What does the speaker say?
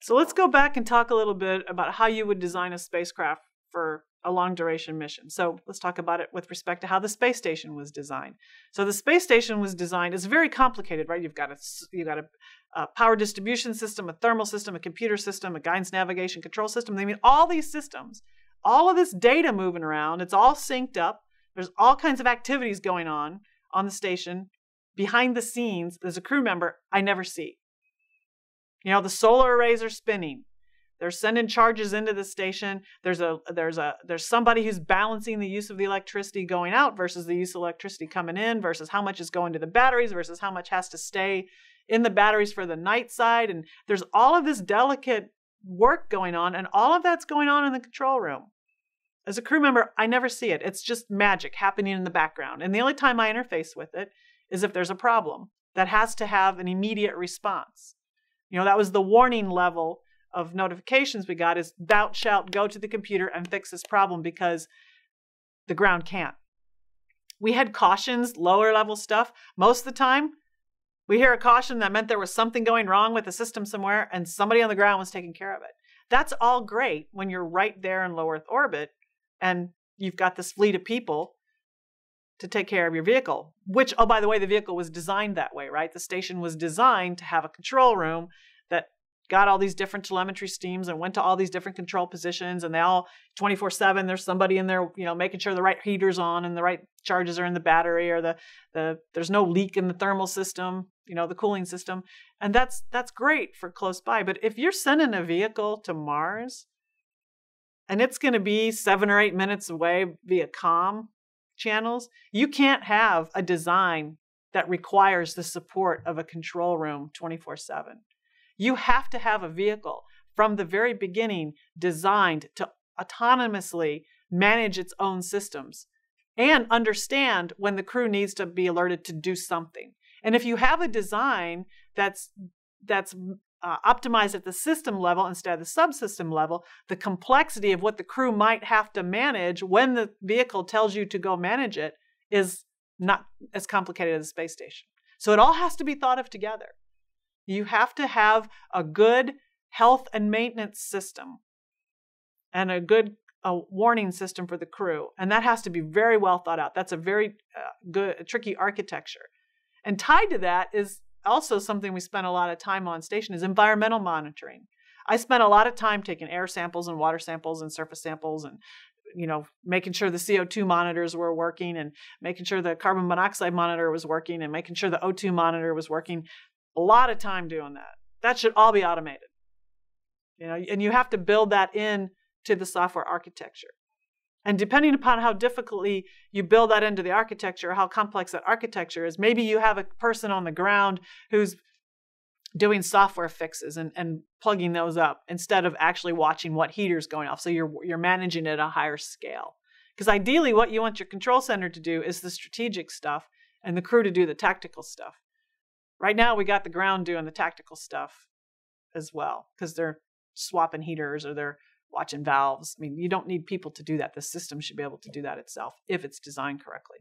So let's go back and talk a little bit about how you would design a spacecraft for a long duration mission. So let's talk about it with respect to how the space station was designed. So the space station was designed, it's very complicated, right? You've got a power distribution system, a thermal system, a computer system, a guidance navigation control system. I mean, all these systems, all of this data moving around, it's all synced up. There's all kinds of activities going on the station. Behind the scenes, there's a crew member I never see. You know, the solar arrays are spinning. They're sending charges into the station. There's somebody who's balancing the use of the electricity going out versus the use of electricity coming in versus how much is going to the batteries versus how much has to stay in the batteries for the night side. And there's all of this delicate work going on, and all of that's going on in the control room. As a crew member, I never see it. It's just magic happening in the background. And the only time I interface with it is if there's a problem that has to have an immediate response. You know, that was the warning level of notifications we got is thou shalt go to the computer and fix this problem because the ground can't. We had cautions, lower level stuff. Most of the time, we hear a caution that meant there was something going wrong with the system somewhere and somebody on the ground was taking care of it. That's all great when you're right there in low Earth orbit and you've got this fleet of people to take care of your vehicle, which, oh, by the way, the vehicle was designed that way, right? The station was designed to have a control room that got all these different telemetry streams and went to all these different control positions, and they all 24/7, there's somebody in there, you know, making sure the right heater's on and the right charges are in the battery, or there's no leak in the thermal system, you know, the cooling system. And that's great for close by. But if you're sending a vehicle to Mars and it's going to be 7 or 8 minutes away via comm channels, you can't have a design that requires the support of a control room 24/7. You have to have a vehicle from the very beginning designed to autonomously manage its own systems and understand when the crew needs to be alerted to do something. And if you have a design that's optimized at the system level instead of the subsystem level, the complexity of what the crew might have to manage when the vehicle tells you to go manage it is not as complicated as a space station. So it all has to be thought of together. You have to have a good health and maintenance system and a good warning system for the crew. And that has to be very well thought out. That's a very tricky architecture. And tied to that is also something we spent a lot of time on station is environmental monitoring. I spent a lot of time taking air samples and water samples and surface samples and, you know, making sure the CO2 monitors were working and making sure the carbon monoxide monitor was working and making sure the O2 monitor was working. A lot of time doing that. That should all be automated. You know, and you have to build that in to the software architecture. And depending upon how difficultly you build that into the architecture, how complex that architecture is, maybe you have a person on the ground who's doing software fixes and plugging those up instead of actually watching what heater's going off. So you're managing it at a higher scale. Because ideally what you want your control center to do is the strategic stuff and the crew to do the tactical stuff. Right now we got the ground doing the tactical stuff as well because they're swapping heaters or they're watching valves. I mean, you don't need people to do that. The system should be able to do that itself if it's designed correctly.